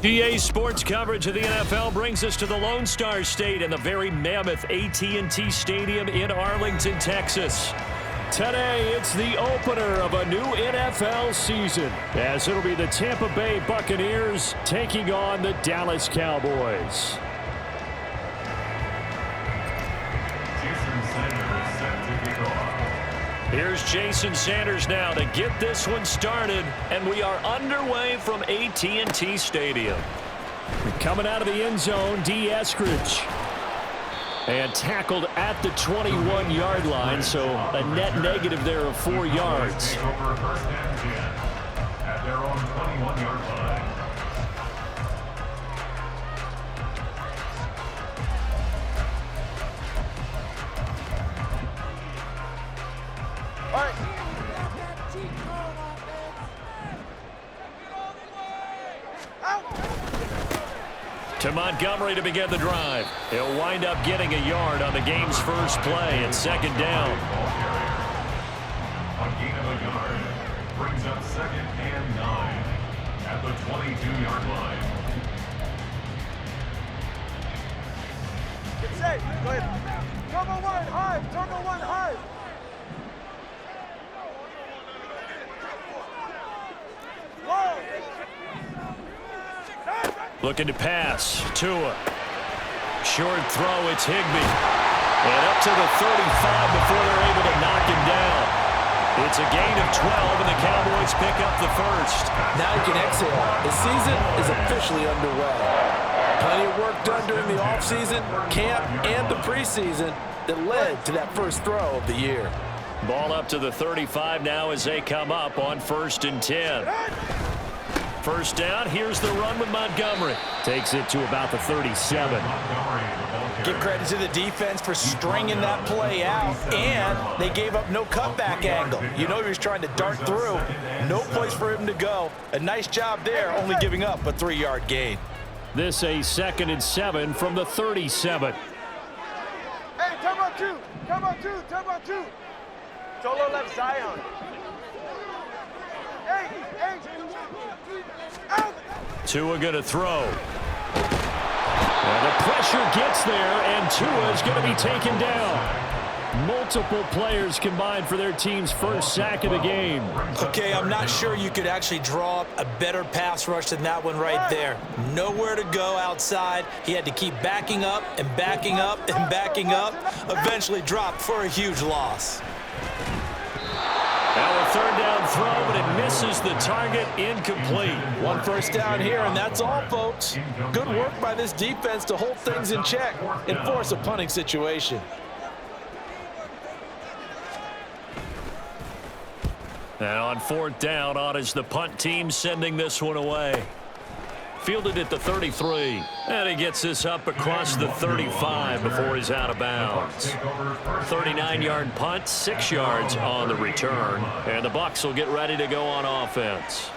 EA Sports coverage of the NFL brings us to the Lone Star State and the very mammoth AT&T Stadium in Arlington, Texas. Today, it's the opener of a new NFL season, as it'll be the Tampa Bay Buccaneers taking on the Dallas Cowboys. Here's Jason Sanders now to get this one started, and we are underway from AT&T Stadium. Coming out of the end zone, D. Eskridge. And tackled at the 21-yard line, so a net negative there of 4 yards. At their own 21-yard line. All right. To Montgomery to begin the drive. He'll wind up getting a yard on the game's first play at second down. A gain of a yard brings up 2nd and 9 at the 22-yard line. Get safe. Go ahead. Turbo one hard. Turbo one hard. Looking to pass. Tua. Short throw. It's Higbee. And up to the 35 before they're able to knock him down. It's a gain of 12, and the Cowboys pick up the first. Now you can exhale. The season is officially underway. Plenty of work done during the offseason, camp, and the preseason that led to that first throw of the year. Ball up to the 35 now as they come up on 1st and 10. First down, here's the run with Montgomery. Takes it to about the 37. Give credit to the defense for stringing that play out, and they gave up no cutback angle. You know he was trying to dart through. No place for him to go. A nice job there, only giving up a 3-yard gain. This a 2nd and 7 from the 37. Hey, turbo two. Turbo two. Turbo two. Solo left Zion. Hey, hey. Out. Tua going to throw. And the pressure gets there, and Tua is going to be taken down. Multiple players combined for their team's first sack of the game. Okay, I'm not sure you could actually draw up a better pass rush than that one right there. Nowhere to go outside. He had to keep backing up and backing up and backing up. Eventually dropped for a huge loss. Now a 3rd down throw, but it misses the target, incomplete. 1 first down here, and that's all, folks. Good work by this defense to hold things in check and force a punting situation. Now on 4th down, on is the punt team sending this one away. Fielded at the 33. And he gets this up across the 35 before he's out of bounds. 39-yard punt, 6 yards on the return. And the Bucs will get ready to go on offense.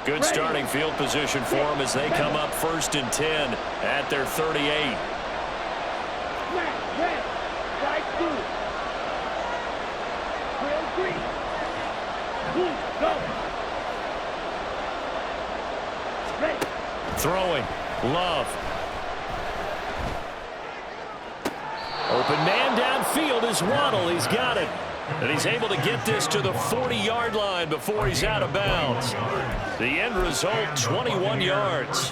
Good starting field position for them as they come up 1st and 10 at their 38. Throwing. Love. Open man downfield is Waddle. He's got it. And he's able to get this to the 40-yard line before he's out of bounds. The end result, 21 yards.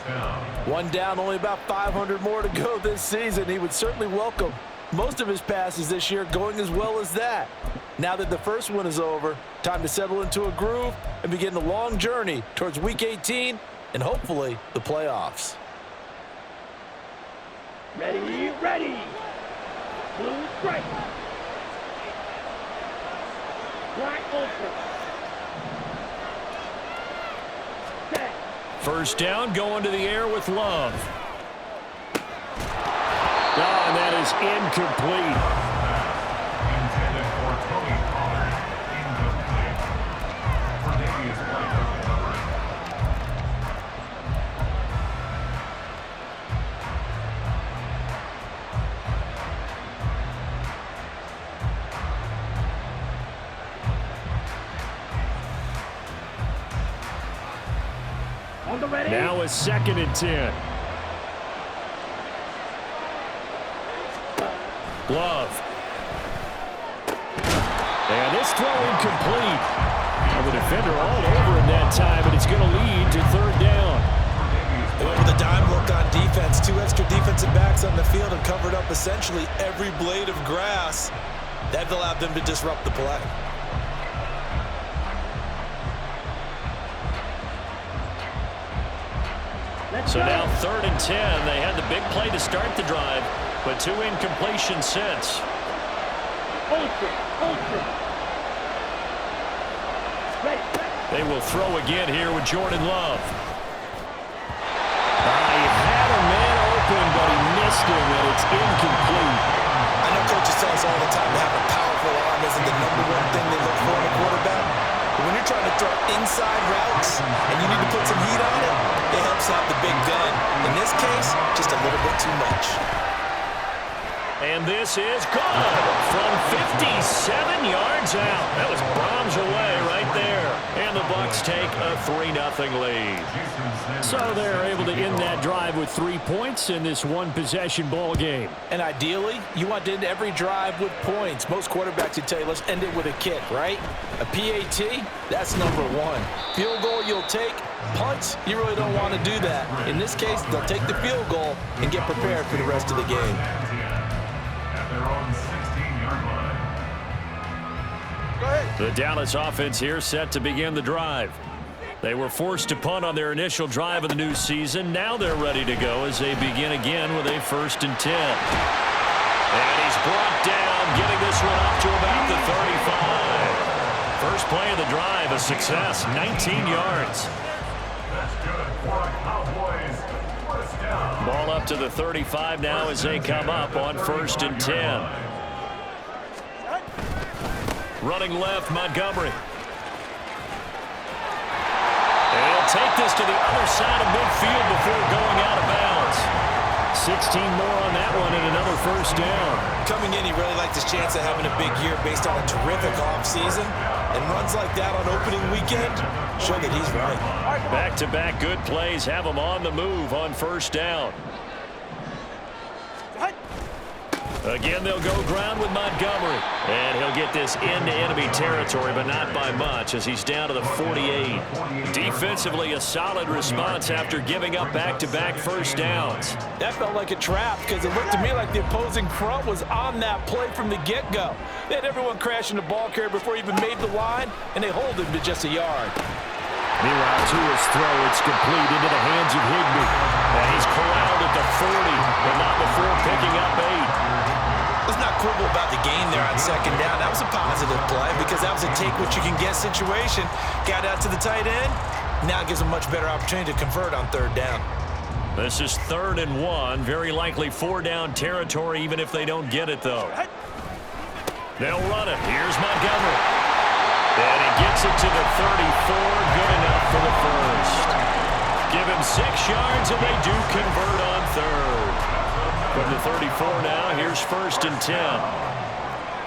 One down, only about 500 more to go this season. He would certainly welcome most of his passes this year going as well as that. Now that the first one is over, time to settle into a groove and begin the long journey towards Week 18 and hopefully the playoffs. Ready, ready. Straight. Wide open. Set. First down, going to the air with Love. And that is incomplete. Intended for Tony Pollard. Incomplete. Cornelius White of the coverage. On the ready. Now a 2nd and 10. Love. And this throw incomplete. Well, the defender all over him that time, and it's going to lead to 3rd down. They went with a dime look on defense. 2 extra defensive backs on the field and covered up essentially every blade of grass. That allowed them to disrupt the play. So now 3rd and 10. They had the big play to start the drive, but 2 incompletions since. Ultra. Ready. They will throw again here with Jordan Love. He had a man open, but he missed him, and it's incomplete. I know coaches tell us all the time to have a powerful arm isn't the #1 thing they look for in a quarterback. But when you're trying to throw inside routes and you need to put some heat on it, it helps have the big gun. In this case, just a little bit too much. And this is good from 57 yards out. That was bombs away right there. And the Bucs take a 3-0 lead. So they're able to end that drive with 3 points in this one-possession ball game. And ideally, you want to end every drive with points. Most quarterbacks would tell you, let's end it with a kick, right? A PAT, that's #1. Field goal you'll take. Punts, you really don't want to do that. In this case, they'll take the field goal and get prepared for the rest of the game. Their own 16-yard line. Go ahead. The Dallas offense here set to begin the drive. They were forced to punt on their initial drive of the new season. Now they're ready to go as they begin again with a 1st and 10. And he's brought down, getting this one up to about the 35. First play of the drive, a success, 19 yards. That's good for a Cowboys first down. Ball up to the 35 now as they come up on 1st and 10. Running left, Montgomery. And he'll take this to the other side of midfield before going out of bounds. 16 more on that one and another 1st down. Coming in, he really liked his chance of having a big year based on a terrific offseason. And runs like that on opening weekend show that he's right. Back-to-back good plays have him on the move on 1st down. Again, they'll go ground with Montgomery. And he'll get this into enemy territory, but not by much as he's down to the 48. Defensively, a solid response after giving up back-to-back 1st downs. That felt like a trap because it looked to me like the opposing front was on that play from the get-go. They had everyone crashing the ball carrier before he even made the line, and they hold him to just a yard. Meanwhile, to his throw, it's complete into the hands of Higbee. And he's corralled at the 40, but not before picking up 8. Let's not quibble about the gain there on 2nd down. That was a positive play because that was a take-what-you-can-get situation. Got out to the tight end. Now it gives him a much better opportunity to convert on 3rd down. This is 3rd and 1. Very likely 4-down territory, even if they don't get it, though. They'll run it. Here's Montgomery. And he gets it to the 34. Good enough for the 1st. Give him 6 yards, and they do convert on 3rd. From the 34 now, here's 1st and 10.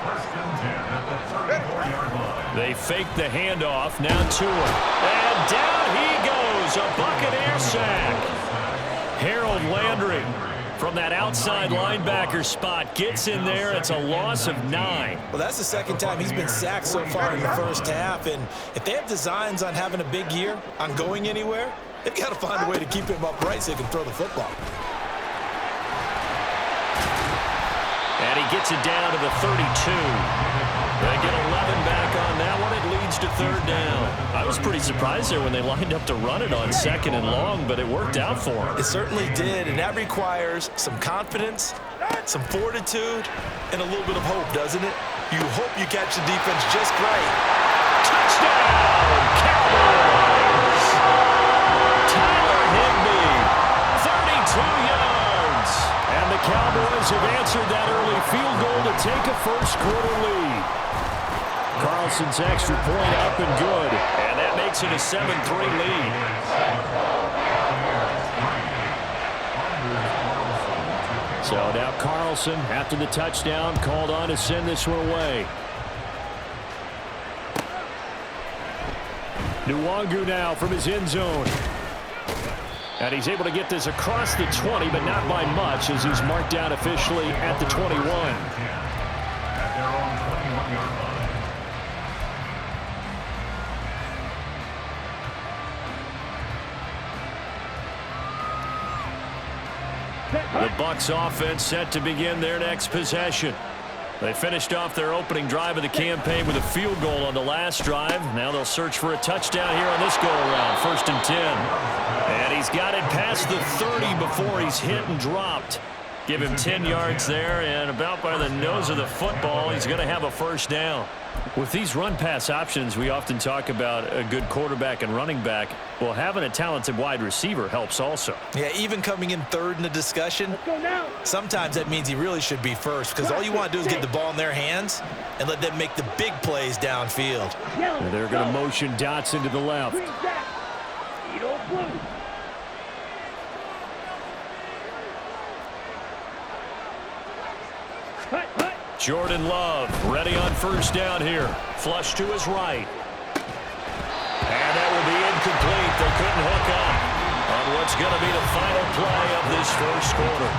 1st and 10 at the 34-yard line. They fake the handoff, now to him. And down he goes, a Buccaneer sack. Harold Landry from that outside linebacker spot gets in there. It's a loss of 9. Well, that's the 2nd time he's been sacked so far in the 1st half. And if they have designs on having a big year, on going anywhere, they've got to find a way to keep him upright so he can throw the football. And he gets it down to the 32. They get 11 back on that one. It leads yards to third down. I was pretty surprised there when they lined up to run it on second and long, but it worked out for them. It certainly did, and that requires some confidence, some fortitude, and a little bit of hope, doesn't it? You hope you catch the defense just right. Touchdown, Cowboys! Tyler Higbee, 32 yards. And the Cowboys have answered that early field goal to take a first-quarter lead. Carlson's extra point up and good. And that makes it a 7-3 lead. So now Carlson, after the touchdown, called on to send this one away. Nwangu now from his end zone. And he's able to get this across the 20, but not by much, as he's marked down officially at the 21. At their own 21-yard line. The Bucs offense set to begin their next possession. They finished off their opening drive of the campaign with a field goal on the last drive. Now they'll search for a touchdown here on this go-around, 1st and 10. And he's got it past the 30 before he's hit and dropped. Give him 10 yards there, and about by the nose of the football, he's going to have a first down. With these run-pass options, we often talk about a good quarterback and running back. Well, having a talented wide receiver helps also. Yeah, even coming in third in the discussion, sometimes that means he really should be first, because all you want to do is get the ball in their hands and let them make the big plays downfield. And they're going to motion Dotson to the left. Jordan Love ready on first down here. Flush to his right. And that will be incomplete. They couldn't hook up on what's going to be the final play of this first quarter.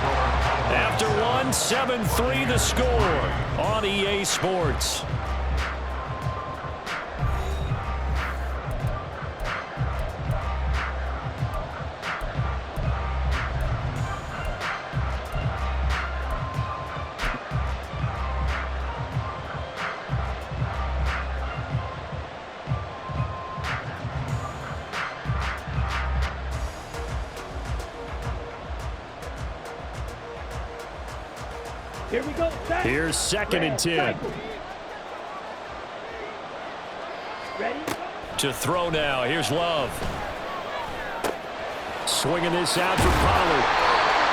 After one, 7-3 the score on EA Sports. Here we go. Here's 2nd and 10. Ready? To throw now. Here's Love. Swinging this out for Pollard.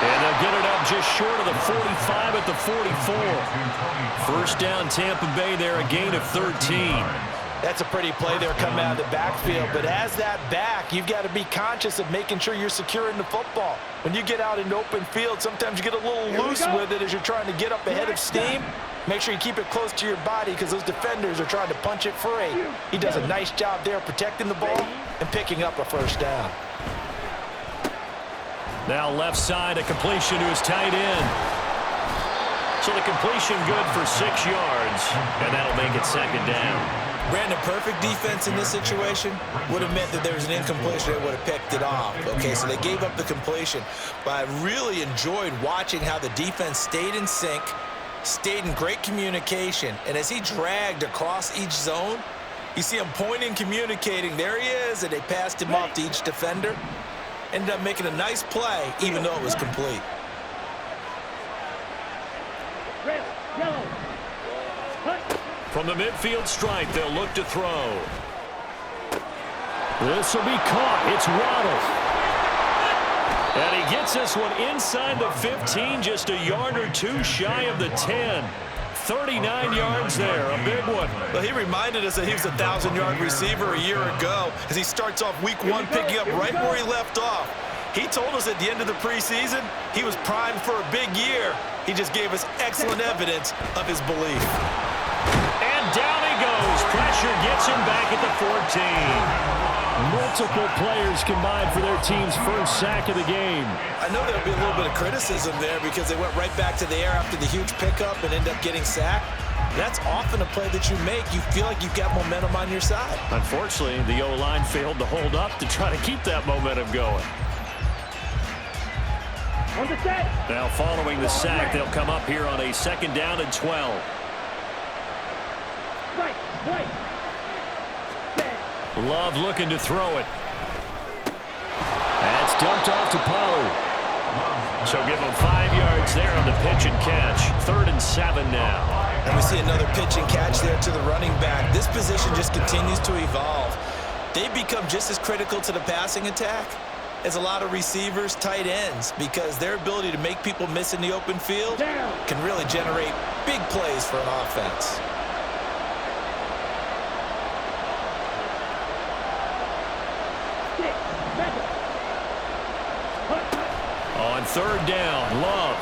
And they'll get it up just short of the 45 at the 44. First down Tampa Bay there, a gain of 13. That's a pretty play there coming out of the backfield, but as that back, you've got to be conscious of making sure you're securing the football. When you get out in open field, sometimes you get a little loose with it as you're trying to get up ahead of steam. Make sure you keep it close to your body because those defenders are trying to punch it free. He does a nice job there protecting the ball and picking up a first down. Now left side, a completion to his tight end. So the completion good for 6 yards, and that'll make it 2nd down. Brandon, perfect defense in this situation would have meant that there was an incompletion that would have picked it off. Okay, so they gave up the completion. But I really enjoyed watching how the defense stayed in sync, stayed in great communication. And as he dragged across each zone, you see him pointing, communicating. There he is, and they passed him off to each defender. Ended up making a nice play, even though it was complete. Red, yellow. From the midfield stripe, they'll look to throw. This will be caught. It's Waddle. And he gets this one inside the 15, just a yard or two shy of the 10. 39 yards there, a big one. Well, he reminded us that he was a 1,000-yard receiver a year ago as he starts off week 1 picking up right where he left off. He told us at the end of the preseason he was primed for a big year. He just gave us excellent evidence of his belief. And down he goes. Pressure gets him back at the 14. Multiple players combined for their team's first sack of the game. I know there'll be a little bit of criticism there because they went right back to the air after the huge pickup and ended up getting sacked. That's often a play that you make. You feel like you've got momentum on your side. Unfortunately, the O-line failed to hold up to try to keep that momentum going. On the set. Now following the sack, they'll come up here on a 2nd down and 12. Right, right. Love looking to throw it. That's dumped off to Pollard. So give him 5 yards there on the pitch and catch. 3rd and 7 now. And we see another pitch and catch there to the running back. This position just continues to evolve. They've become just as critical to the passing attack as a lot of receivers, tight ends, because their ability to make people miss in the open field can really generate big plays for an offense. On 3rd down, Love.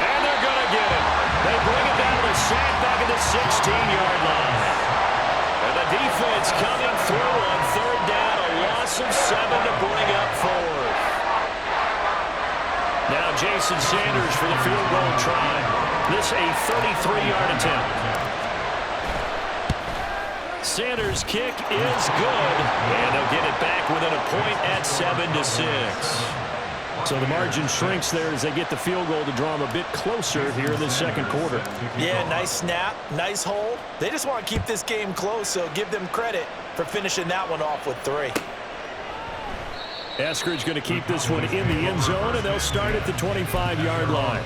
And they're going to get it. They bring it down to the sack back at the 16-yard line. And the defense coming through on 3rd down, a loss of 7 to bring up 4th. Now Jason Sanders for the field goal try. This a 33-yard attempt. Sanders' kick is good, and they'll get it back within a point at 7-6. So the margin shrinks there as they get the field goal to draw them a bit closer here in the second quarter. Yeah, nice snap, nice hold. They just want to keep this game close, so give them credit for finishing that one off with 3. Eskridge going to keep this one in the end zone, and they'll start at the 25-yard line.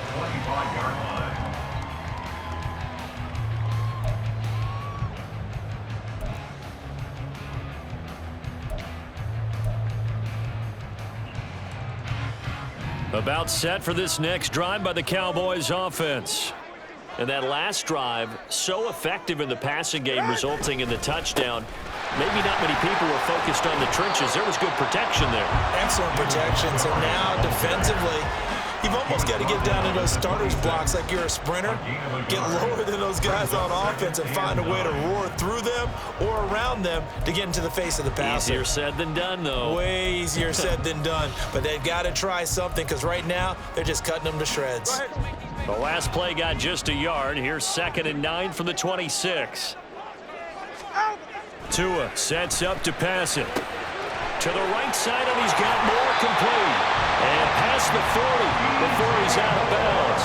About set for this next drive by the Cowboys offense. And that last drive, so effective in the passing game, resulting in the touchdown. Maybe not many people were focused on the trenches. There was good protection there. Excellent protection. So now defensively, you've almost got to get down to those starters blocks like you're a sprinter. Get lower than those guys on offense and find a way to roar through them or around them to get into the face of the passer. Easier said than done, though. Way easier said than done. But they've got to try something because right now they're just cutting them to shreds. The last play got just a yard. Here's 2nd and 9 from the 26. Tua sets up to pass it. To the right side, and he's got more complete. And past the 40 before he's out of bounds.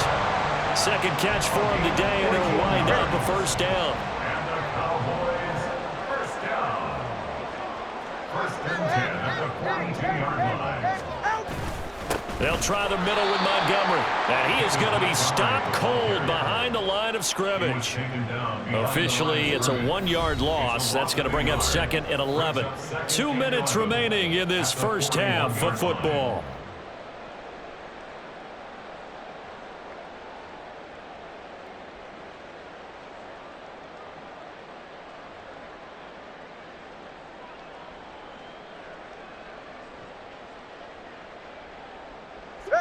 Second catch for him today, and it'll wind up a 1st down. And the Cowboys, 1st down. 1st and 10 at the 42-yard line. They'll try the middle with Montgomery. And he is going to be stopped cold behind the line of scrimmage. Officially, it's a 1-yard loss. That's going to bring up 2nd and 11. 2 minutes remaining in this first half of football.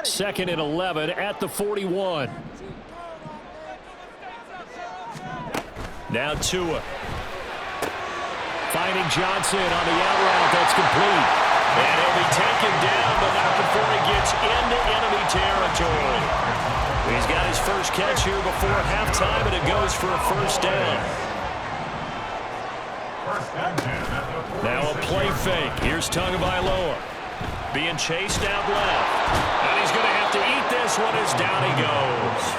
Second and 11 at the 41. Now Tua. Finding Johnson on the out route. That's complete. And he'll be taken down, but not before he gets into enemy territory. He's got his first catch here before halftime, and it goes for a 1st down. Now a play fake. Here's Tagovailoa. Being chased out left. And he's going to have to eat this one as down he goes.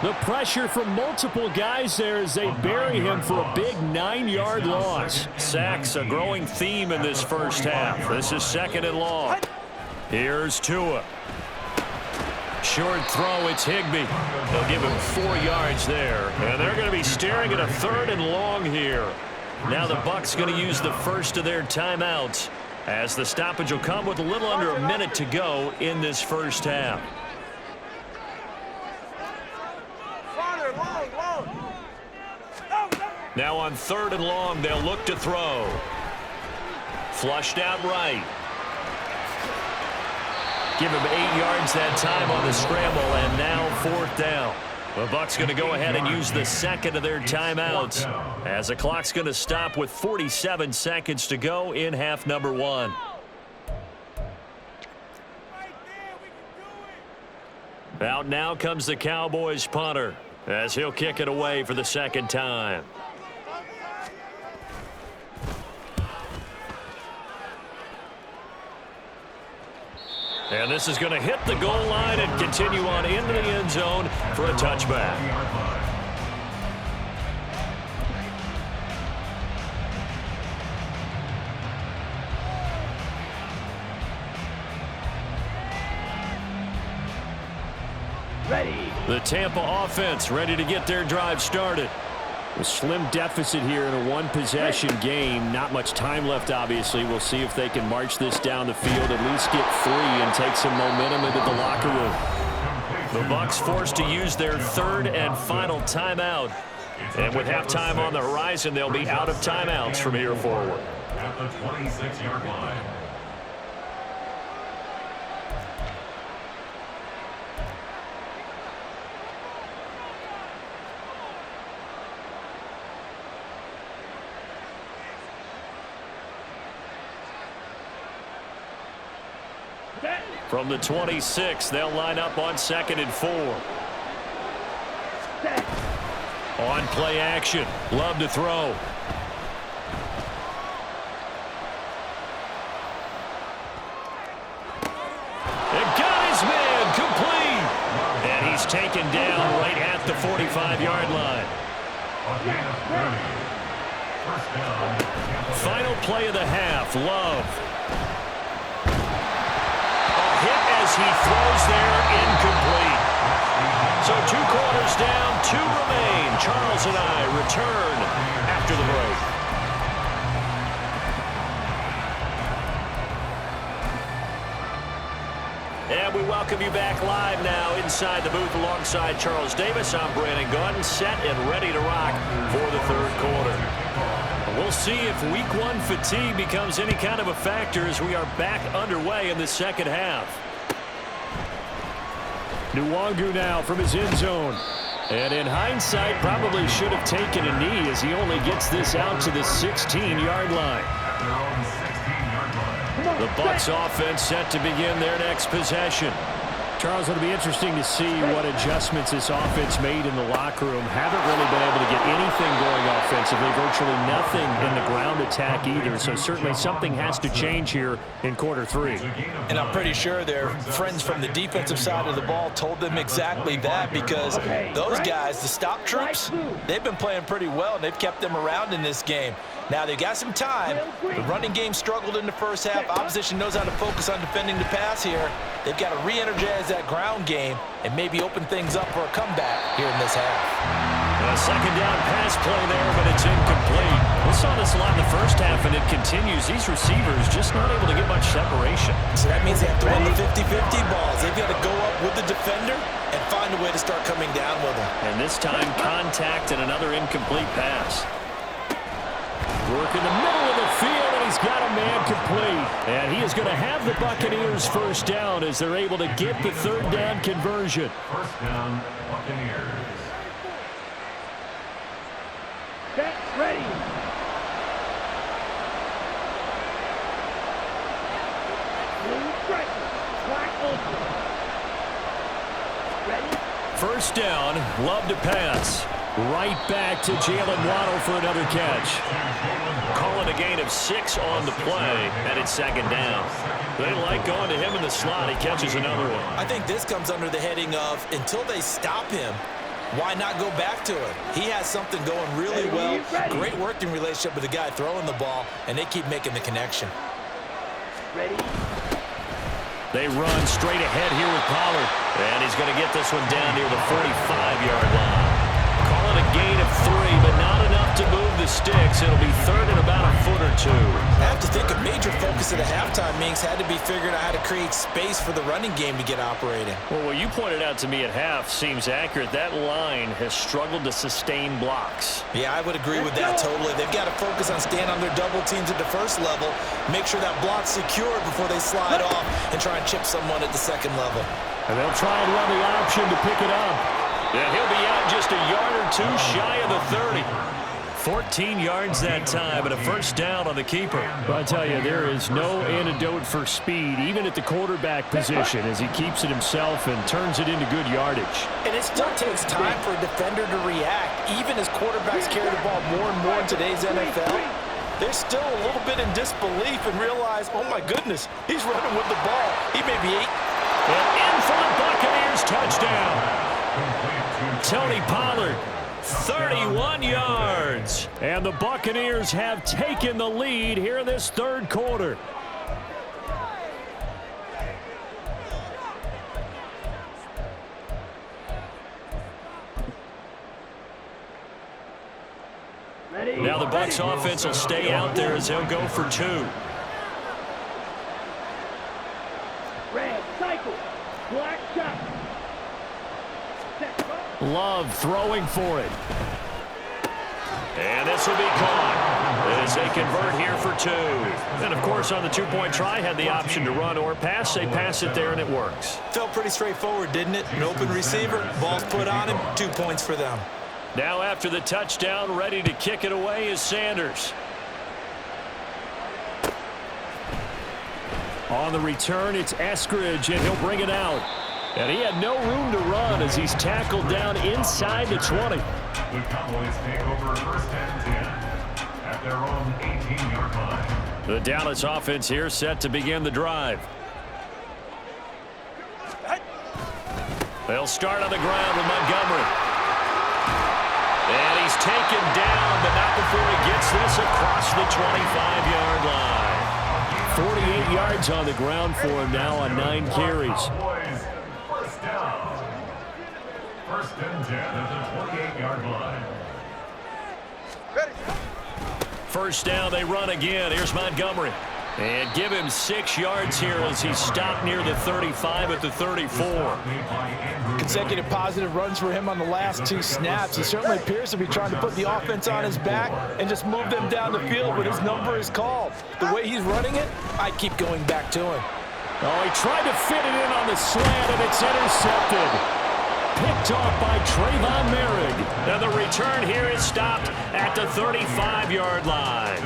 The pressure from multiple guys there as they bury him for a big 9-yard loss. Sacks a growing theme in this first half. This is 2nd and long. Here's Tua. Short throw, it's Higbee. They'll give him 4 yards there. And they're going to be staring at a 3rd and long here. Now the Bucs going to use the first of their timeouts, as the stoppage will come with a little under a minute to go in this first half. Now on 3rd and long, they'll look to throw. Flushed out right. Give him 8 yards that time on the scramble, and now 4th down. The Bucs going to go ahead and use the second of their timeouts, as the clock's going to stop with 47 seconds to go in half number 1. Out now comes the Cowboys punter, as he'll kick it away for the 2nd time. And this is going to hit the goal line and continue on into the end zone for a touchback. Ready. The Tampa offense ready to get their drive started. A slim deficit here in a one-possession game. Not much time left, obviously. We'll see if they can march this down the field, at least get 3 and take some momentum into the locker room. The Bucs forced to use their third and final timeout. And with halftime on the horizon, they'll be out of timeouts from here forward. At the 26-yard line. From the 26, they'll line up on 2nd and 4. On play action. Love to throw. And got his man complete. And he's taken down right at the 45-yard line. First down. Final play of the half. Love. As he throws there, incomplete. So 2 quarters down, 2 remain. Charles and I return after the break. And we welcome you back live now inside the booth alongside Charles Davis. I'm Brandon Gaudin, set and ready to rock for the 3rd quarter. We'll see if week 1 fatigue becomes any kind of a factor as we are back underway in the 2nd half. Nwangu now from his end zone. And in hindsight, probably should have taken a knee as he only gets this out to the 16-yard line. The Bucs offense set to begin their next possession. Charles, it'll be interesting to see what adjustments this offense made in the locker room. Haven't really been able to get anything going offensively. Virtually nothing in the ground attack either. So certainly something has to change here in quarter 3. And I'm pretty sure their friends from the defensive side of the ball told them exactly that, because those guys, the stop troops, they've been playing pretty well, and they've kept them around in this game. Now, they got some time. The running game struggled in the first half. Opposition knows how to focus on defending the pass here. They've got to re-energize that ground game and maybe open things up for a comeback here in this half. A 2nd down pass play there, but it's incomplete. We saw this a lot in the first half, and it continues. These receivers just not able to get much separation. So that means they have to run the 50-50 balls. They've got to go up with the defender and find a way to start coming down with them. And this time, contact and another incomplete pass. Work in the middle of the field, and he's got a man complete. And he is going to have the Buccaneers first down as they're able to get the 3rd down conversion. First down, Buccaneers. Set. Ready. Blue striker. Black ultra. Ready. First down, Love to pass. Right back to Jalen Waddle for another catch. Calling a gain of 6 on the play, and it's 2nd down. They like going to him in the slot. He catches another one. I think this comes under the heading of, until they stop him, why not go back to it? He has something going really well. Great working relationship with the guy throwing the ball, and they keep making the connection. Ready. They run straight ahead here with Pollard. And he's going to get this one down near the 45-yard line. Call it a gain of 3, but not enough to move the sticks. It'll be 3rd and about a foot or 2. I have to think a major focus of the halftime meetings had to be figuring out how to create space for the running game to get operating. Well, what you pointed out to me at half seems accurate. That line has struggled to sustain blocks. Yeah, I would agree with that totally. They've got to focus on staying on their double teams at the first level, make sure that block's secured before they slide off and try and chip someone at the 2nd level. And they'll try and run the option to pick it up. And he'll be out just a yard or 2 shy of the 30. 14 yards that time and a first down on the keeper. But I tell you, there is no antidote for speed, even at the quarterback position, as he keeps it himself and turns it into good yardage. And it still takes time for a defender to react, even as quarterbacks carry the ball more and more in today's NFL. They're still a little bit in disbelief and realize, oh my goodness, he's running with the ball. He may be 8. And in for the Buccaneers touchdown. Tony Pollard, 31 yards. And the Buccaneers have taken the lead here in this 3rd quarter. the Bucs offense will stay out there as they'll go for 2. Red, cycle. Black shot. Love throwing for it. And this will be caught as they convert here for 2. And, of course, on the two-point try, had the option to run or pass. They pass it there, and it works. Felt pretty straightforward, didn't it? An open receiver, ball's put on him, 2 points for them. Now after the touchdown, ready to kick it away is Sanders. On the return, it's Eskridge, and he'll bring it out. And he had no room to run as he's tackled down inside the 20. The Cowboys take over first and 10 at their own 18-yard line. The Dallas offense here set to begin the drive. They'll start on the ground with Montgomery. And he's taken down, but not before he gets this across the 25-yard line. 48 yards on the ground for him now on 9 carries. Cowboys, first down. First and 10 at the 28-yard line. First down, they run again. Here's Montgomery. And give him 6 yards here as he's stopped near the 35 at the 34. Consecutive positive runs for him on the last 2 snaps. He certainly appears to be trying to put the offense on his back and just move them down the field when his number is called. The way he's running it, I keep going back to him. Oh, he tried to fit it in on the slant, and it's intercepted. Picked off by Trayvon Merrick. And the return here is stopped at the 35-yard line.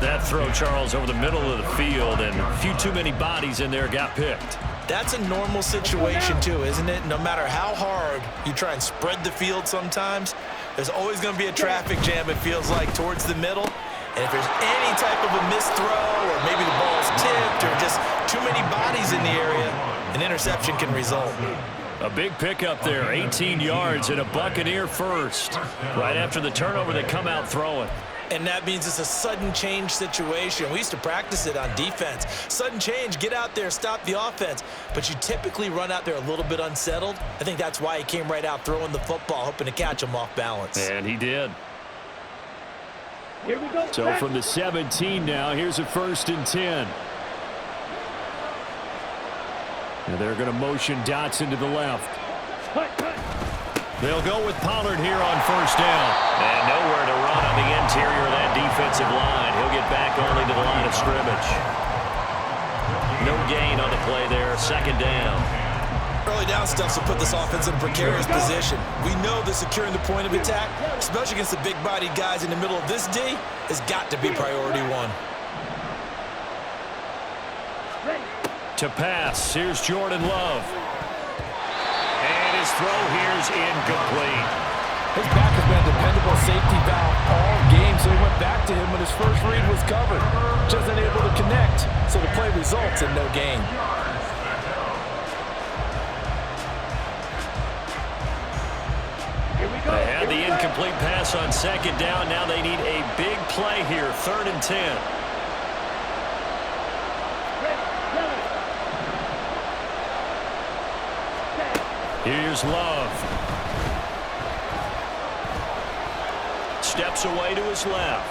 That throw, Charles, over the middle of the field, and a few too many bodies in there got picked. That's a normal situation, too, isn't it? No matter how hard you try and spread the field sometimes, there's always going to be a traffic jam, it feels like, towards the middle. And if there's any type of a missed throw, or maybe the ball's tipped, or just too many bodies in the area, an interception can result. A big pickup there, 18 yards and a Buccaneer first. Right after the turnover, they come out throwing. And that means it's a sudden change situation. We used to practice it on defense. Sudden change, get out there, stop the offense. But you typically run out there a little bit unsettled. I think that's why he came right out throwing the football, hoping to catch him off balance. And he did. Here we go. So from the 17 now, here's a 1st and 10. And they're going to motion Dotson to the left. They'll go with Pollard here on 1st down. And nowhere to run on the interior of that defensive line. He'll get back only to the line of scrimmage. No gain on the play there. 2nd down. Early down stuff will put this offense in a precarious position. We know that securing the point of attack, especially against the big-bodied guys in the middle of this D, has got to be priority 1. To pass, here's Jordan Love. And his throw here's incomplete. His back has been a dependable safety valve all game, so he went back to him when his first read was covered. Just unable to connect, so the play results in no gain. They had the incomplete pass on 2nd down. Now they need a big play here, 3rd and 10. Here's Love. Steps away to his left.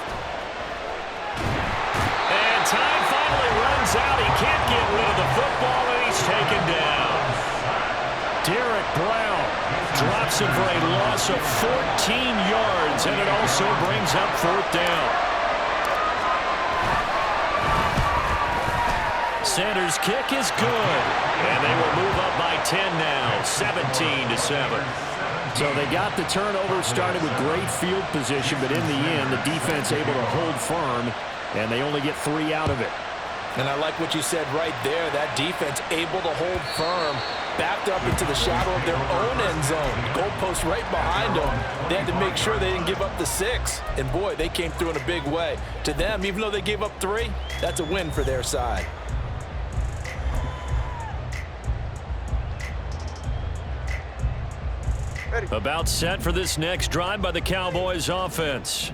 And time finally runs out. He can't get rid of the football, and he's taken down. Derek Brown drops him for a loss of 14 yards, and it also brings up 4th down. Sanders' kick is good, and they will move up by 10 now, 17-7. So they got the turnover, started with great field position, but in the end, the defense able to hold firm, and they only get 3 out of it. And I like what you said right there. That defense able to hold firm, backed up into the shadow of their own end zone. Goalpost right behind them. They had to make sure they didn't give up the 6. And, boy, they came through in a big way. To them, even though they gave up 3, that's a win for their side. About set for this next drive by the Cowboys offense.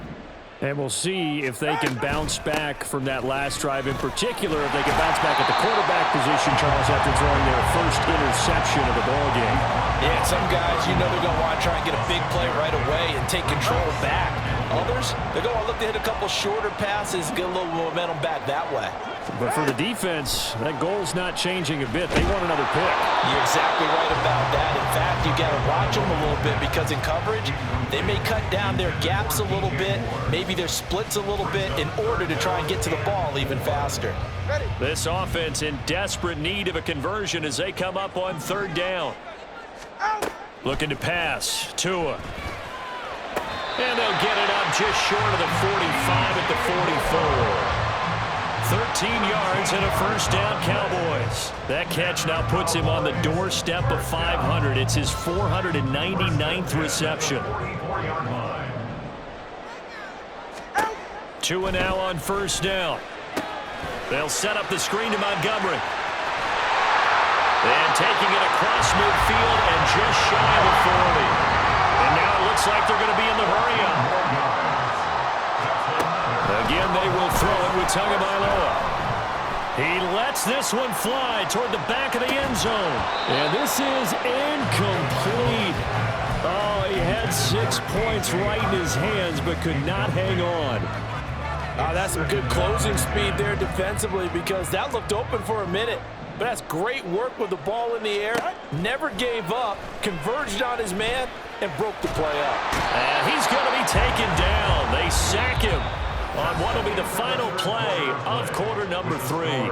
And we'll see if they can bounce back from that last drive, in particular if they can bounce back at the quarterback position, Charles, after throwing their first interception of the ballgame. Yeah, some guys, you know they're going to want to try and get a big play right away and take control back. Others, they're going to look to hit a couple shorter passes, get a little momentum back that way. But for the defense, that goal's not changing a bit. They want another pick. You're exactly right about that. In fact, you got to watch them a little bit because in coverage, they may cut down their gaps a little bit, maybe their splits a little bit in order to try and get to the ball even faster. This offense in desperate need of a conversion as they come up on third down. Looking to pass. Tua. And they'll get it up just short of the 45 at the 44. 13 yards and a first down, Cowboys. That catch now puts him on the doorstep of 500. It's his 499th reception. 2 now on first down. They'll set up the screen to Montgomery. And taking it across midfield and just shy of the 40. And now it looks like they're going to be in the hurry-up. Again, they will throw it with Tagovailoa. He lets this one fly toward the back of the end zone. And this is incomplete. Oh, he had 6 points right in his hands but could not hang on. That's some good closing speed there defensively because that looked open for a minute. But that's great work with the ball in the air. Never gave up, converged on his man, and broke the play up. And he's going to be taken down. They sack him on what will be the final play of quarter number 3.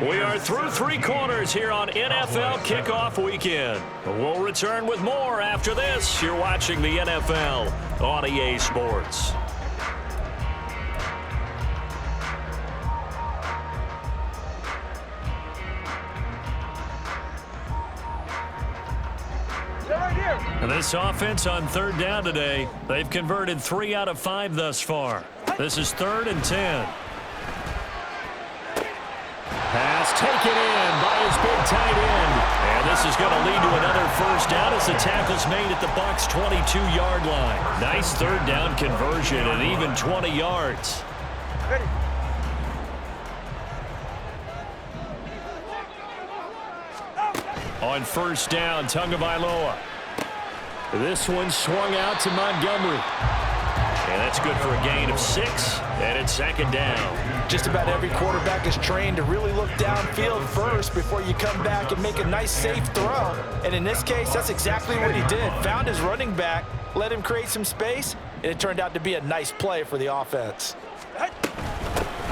We are through 3 quarters here on NFL Kickoff Weekend. We'll return with more after this. You're watching the NFL on EA Sports. And this offense on third down today, they've converted 3 out of 5 thus far. This is 3rd and 10. Pass taken in by his big tight end. And this is going to lead to another first down as the tackle's made at the Bucs' 22-yard line. Nice third down conversion and even 20 yards. On first down, Tagovailoa. This one swung out to Montgomery. And that's good for a gain of 6, and it's 2nd down. Just about every quarterback is trained to really look downfield first before you come back and make a nice, safe throw. And in this case, that's exactly what he did. Found his running back, let him create some space, and it turned out to be a nice play for the offense.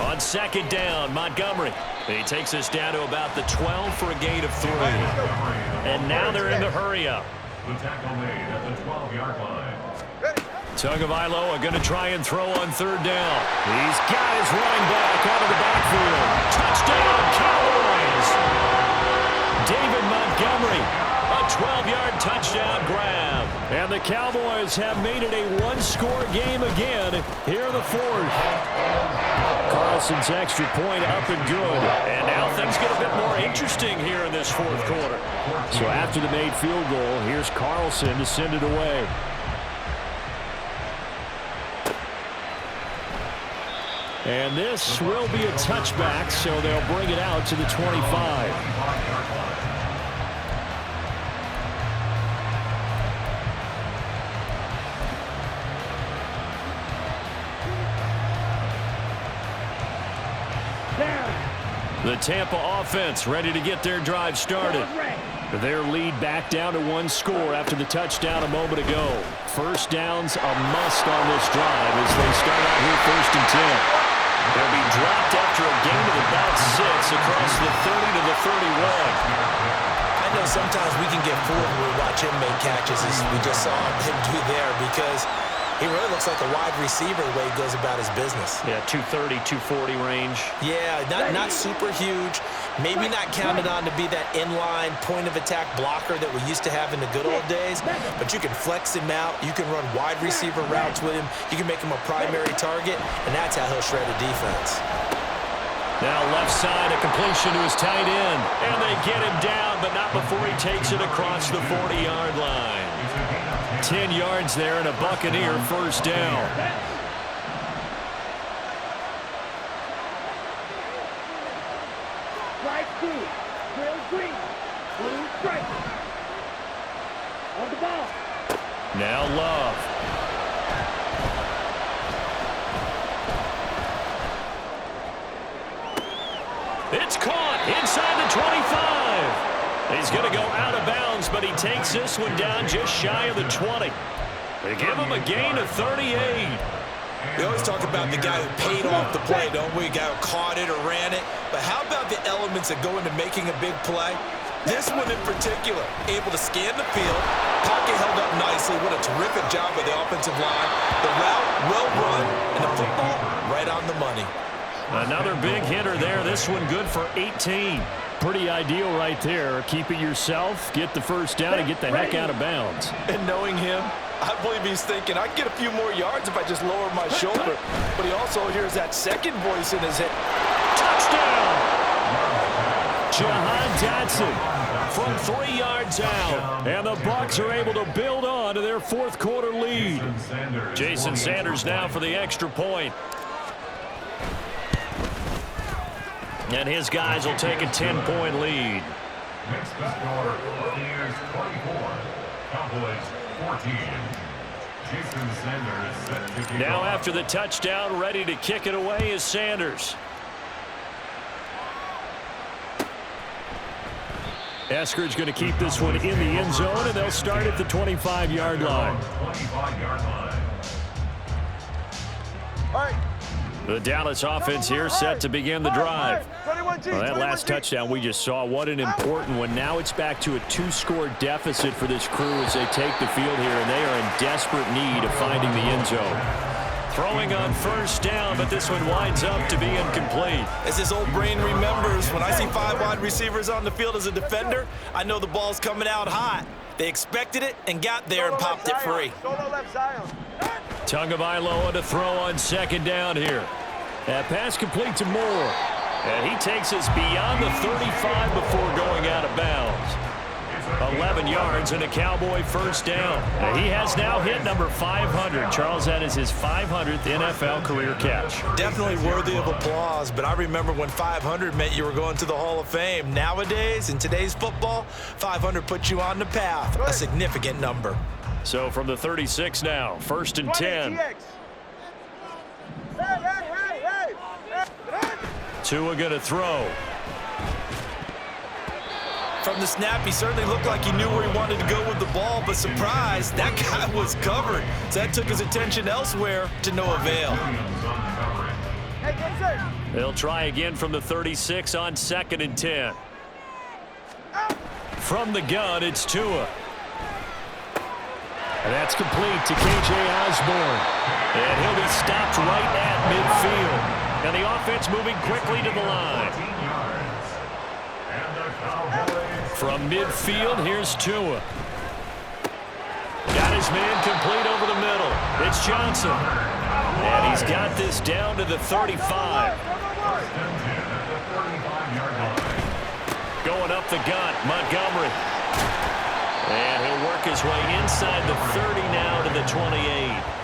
On 2nd down, Montgomery. He takes us down to about the 12 for a gain of 3. And now they're in the hurry-up. The tackle made at the 12-yard line. Tagovailoa going to try and throw on third down. He's got his running back out of the backfield. Touchdown, Cowboys! David Montgomery, a 12-yard touchdown grab. And the Cowboys have made it a 1-score game again here in the 4th. Carlson's extra point up and good. And now things get a bit more interesting here in this 4th quarter. So after the made field goal, here's Carlson to send it away. And this will be a touchback, so they'll bring it out to the 25. The Tampa offense ready to get their drive started. Their lead back down to 1 score after the touchdown a moment ago. First down's a must on this drive as they start out here 1st and 10. They'll be dropped after a gain of about 6 across the 30 to the 31. I know sometimes we can get fooled when we watch him make catches as we just saw him do there because he really looks like a wide receiver the way he goes about his business. Yeah, 230, 240 range. Yeah, not super huge. Maybe not counted on to be that inline point-of-attack blocker that we used to have in the good old days, but you can flex him out. You can run wide receiver routes with him. You can make him a primary target, and that's how he'll shred a defense. Now left side, a completion to his tight end. And they get him down, but not before he takes it across the 40-yard line. 10 yards there and a Buccaneer first down. Strike 2, drill green, blue strike. On the ball. Now Love. It's caught inside the 25. He's going to go out of bounds, but he takes this one down just shy of the 20. They give him a gain of 38. We always talk about the guy who paid off the play, don't we? A guy who caught it or ran it. But how about the elements that go into making a big play? This one in particular, able to scan the field, pocket held up nicely. What a terrific job by the offensive line. The route, well run, and the football right on the money. Another big hitter there. This one good for 18. Pretty ideal right there. Keep it yourself, get the first down, and get the heck out of bounds. And knowing him, I believe he's thinking, I can get a few more yards if I just lower my shoulder. But he also hears that second voice in his head. Touchdown! Jahan Dotson from 3 yards out. And the Bucs are able to build on to their fourth quarter lead. Jason Sanders now for the extra point. And his guys will take a 10-point lead. Next score, Buccaneers 24, Cowboys 14. Jason Sanders set to kick Now off. after the touchdown, ready to kick it away is Sanders. Eskridge going to keep this one in the end zone, and they'll start at the 25-yard line. 25-yard line. All right. The Dallas offense here set to begin the drive. Well, that last touchdown we just saw, what an important one. Now it's back to a 2-score deficit for this crew as they take the field here, and they are in desperate need of finding the end zone. Throwing on first down, but this one winds up to be incomplete. As his old brain remembers, when I see 5 wide receivers on the field as a defender, I know the ball's coming out hot. They expected it and got there and popped it free. Solo left Zion. Tagovailoa to throw on second down here. That pass complete to Moore. And he takes us beyond the 35 before going out of bounds. 11 yards and a Cowboy first down. And he has now hit number 500. Charles, that is his 500th NFL career catch. Definitely worthy of applause, but I remember when 500 meant you were going to the Hall of Fame. Nowadays, in today's football, 500 puts you on the path, a significant number. So from the 36 now, first and 10. Tua going to throw. From the snap, he certainly looked like he knew where he wanted to go with the ball, but surprise, that guy was covered. So that took his attention elsewhere to no avail. They'll try again from the 36 on second and 10. From the gun, it's Tua. And that's complete to K.J. Osborne. And he'll be stopped right at midfield. And the offense moving quickly to the line. From midfield, here's Tua. Got his man complete over the middle. It's Johnson. And he's got this down to the 35. Going up the gut, Montgomery. And he'll work his way inside the 30 now to the 28.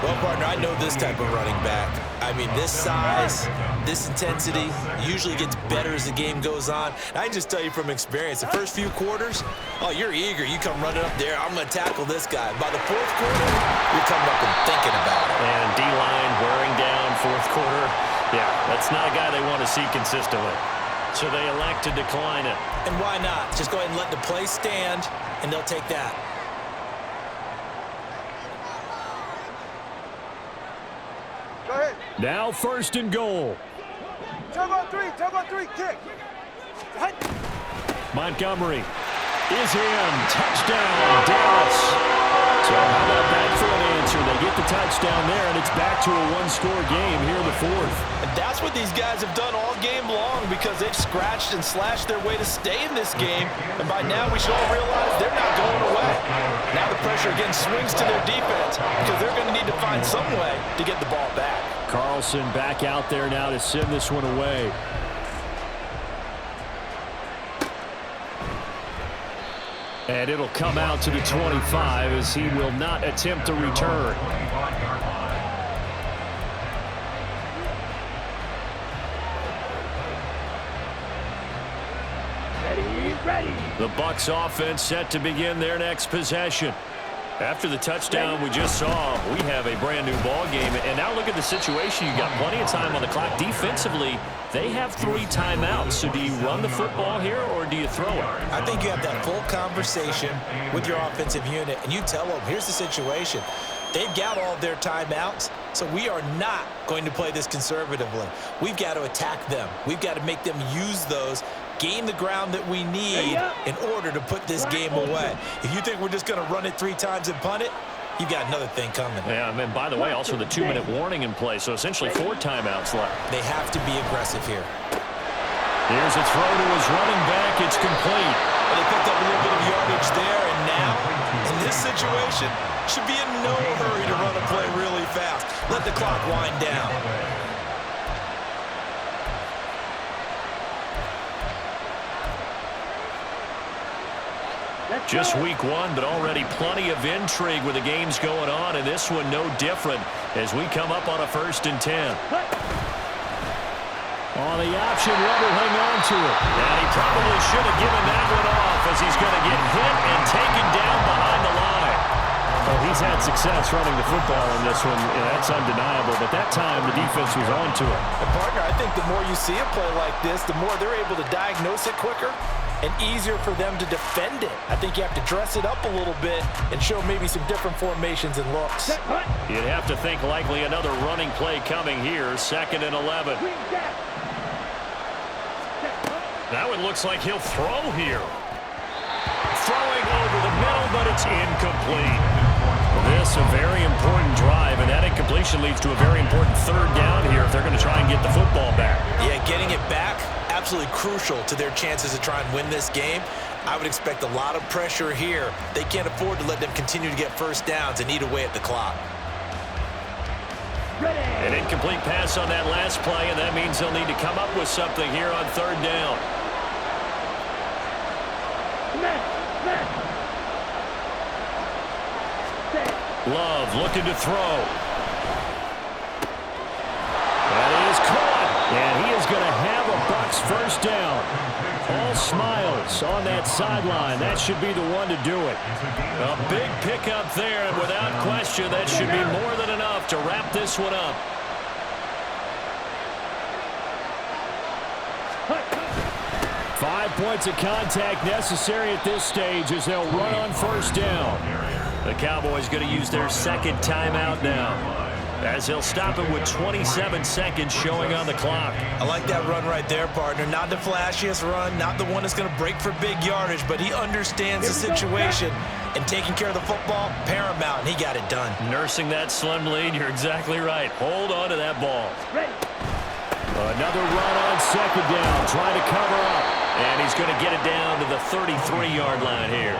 Well, partner, I know this type of running back. I mean, this size, this intensity usually gets better as the game goes on. I can just tell you from experience, the first few quarters, oh, you're eager. You come running up there, I'm going to tackle this guy. By the fourth quarter, you're coming up and thinking about it. And D-line wearing down fourth quarter. Yeah, that's not a guy they want to see consistently. So they elect to decline it. And why not? Just go ahead and let the play stand, and they'll take that. Go ahead. Now first and goal. Tug on three, kick. Montgomery is in. Touchdown, Dallas. So how about that for an answer? They get the touchdown there, and it's back to a one-score game here in the fourth. And that's what these guys have done all game long because they've scratched and slashed their way to stay in this game. And by now we should all realize they're not going away. Now the pressure again swings to their defense because they're going to need to find some way to get the ball back. Carlson back out there now to send this one away. And it'll come out to the 25 as he will not attempt to return. Ready. The Bucs offense set to begin their next possession. After the touchdown we just saw, we have a brand new ball game. And now look at the situation. You got plenty of time on the clock. Defensively, they have 3 timeouts. So do you run the football here or do you throw it? I think you have that full conversation with your offensive unit, and you tell them, here's the situation. They've got all their timeouts, so we are not going to play this conservatively. We've got to attack them. We've got to make them use those, gain the ground that we need in order to put this game away. If you think we're just going to run it 3 times and punt it, you've got another thing coming. Yeah, and by the way, also the 2-minute warning in play, so essentially 4 timeouts left. They have to be aggressive here. Here's a throw to his running back. It's complete. Well, they picked up a little bit of yardage there, and now, in this situation, should be in no hurry to run a play really fast. Let the clock wind down. Just week 1, but already plenty of intrigue with the games going on, and this one no different as we come up on a 1st and 10. On the option, Rudd will hang on to it. And he probably should have given that one off as he's going to get hit and taken down behind the line. Well, he's had success running the football in this one, and that's undeniable. But that time, the defense was on to it. And partner, I think the more you see a play like this, the more they're able to diagnose it quicker and easier for them to defend it. I think you have to dress it up a little bit and show maybe some different formations and looks. You'd have to think likely another running play coming here, 2nd and 11. That one looks like he'll throw here. Throwing over the middle, but it's incomplete. This a very important drive, and that incompletion leads to a very important 3rd down here if they're going to try and get the football back. Yeah, getting it back, absolutely crucial to their chances to try and win this game. I would expect a lot of pressure here. They can't afford to let them continue to get 1st downs and eat away at the clock. An incomplete pass on that last play, and that means they'll need to come up with something here on 3rd down. Love looking to throw. That is caught, and he is going to have a Bucs 1st down. All smiles on that sideline. That should be the one to do it. A big pickup there, and without question, that should be more than enough to wrap this one up. Five points of contact necessary at this stage as they'll run on 1st down. The Cowboys going to use their 2nd timeout now, as they'll stop it with 27 seconds showing on the clock. I like that run right there, partner. Not the flashiest run, not the one that's going to break for big yardage, but he understands the situation, and taking care of the football, paramount, and he got it done. Nursing that slim lead, you're exactly right. Hold on to that ball. Another run on 2nd down, trying to cover up. And he's going to get it down to the 33-yard line here.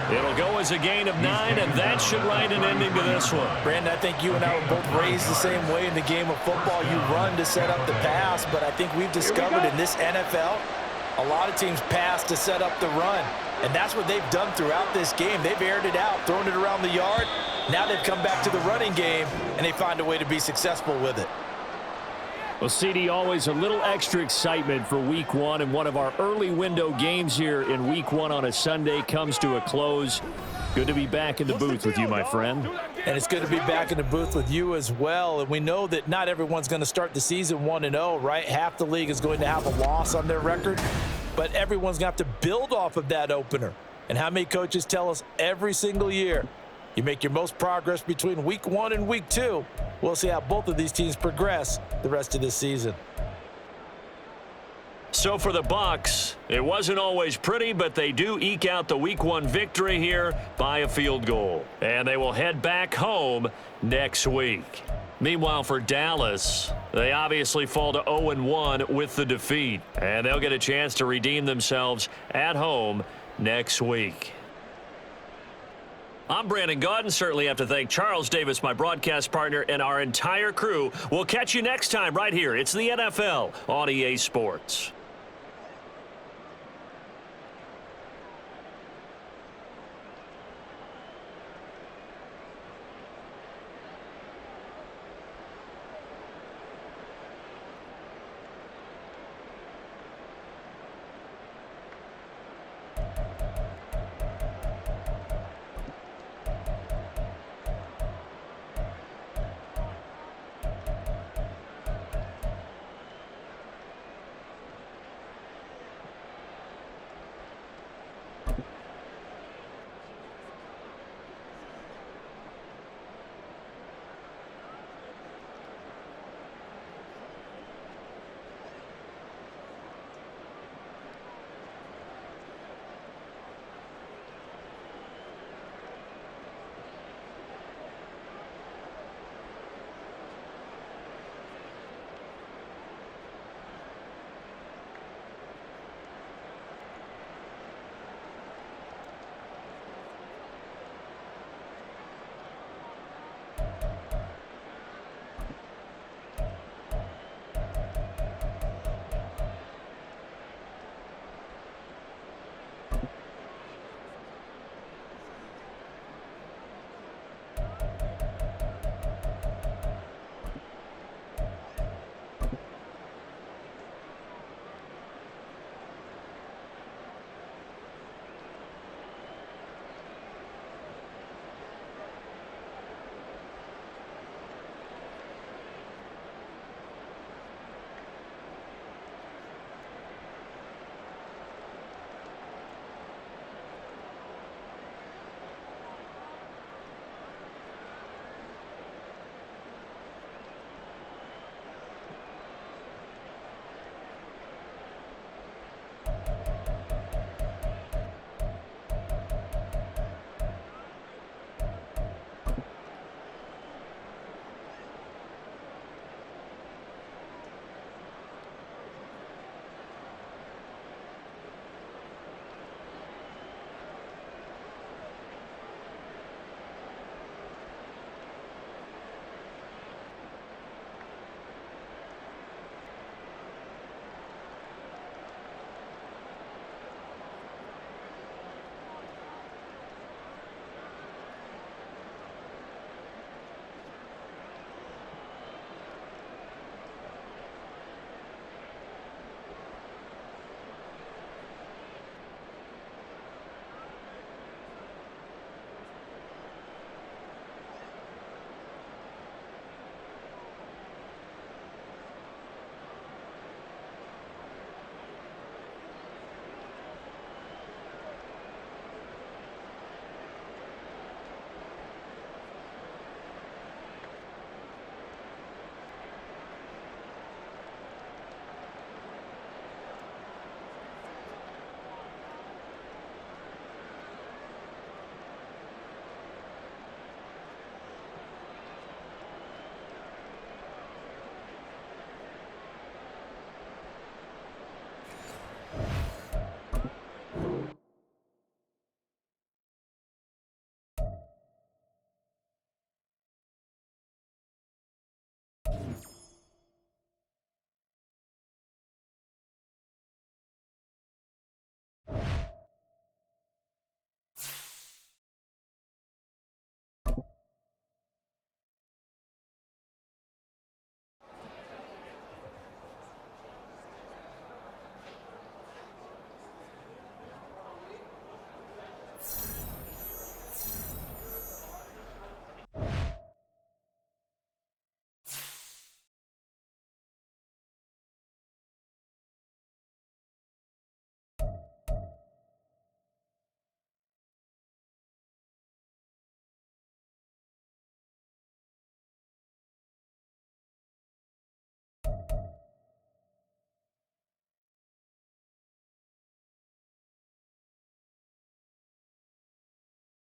It'll go as a gain of 9, and that should write an ending to this one. Brandon, I think you and I were both raised the same way in the game of football. You run to set up the pass, but I think we've discovered in this NFL, a lot of teams pass to set up the run. And that's what they've done throughout this game. They've aired it out, thrown it around the yard. Now they've come back to the running game, and they find a way to be successful with it. Well, CD, always a little extra excitement for week 1, and one of our early window games here in week 1 on a Sunday comes to a close. Good to be back in the booth with you, my friend. And it's good to be back in the booth with you as well. And we know that not everyone's going to start the season 1-0, right? Half the league is going to have a loss on their record, but everyone's going to have to build off of that opener. And how many coaches tell us every single year, you make your most progress between week 1 and week 2. We'll see how both of these teams progress the rest of this season. So for the Bucs, it wasn't always pretty, but they do eke out the week 1 victory here by a field goal. And they will head back home next week. Meanwhile, for Dallas, they obviously fall to 0-1 with the defeat. And they'll get a chance to redeem themselves at home next week. I'm Brandon Gaudin. Certainly have to thank Charles Davis, my broadcast partner, and our entire crew. We'll catch you next time right here. It's the NFL on EA Sports.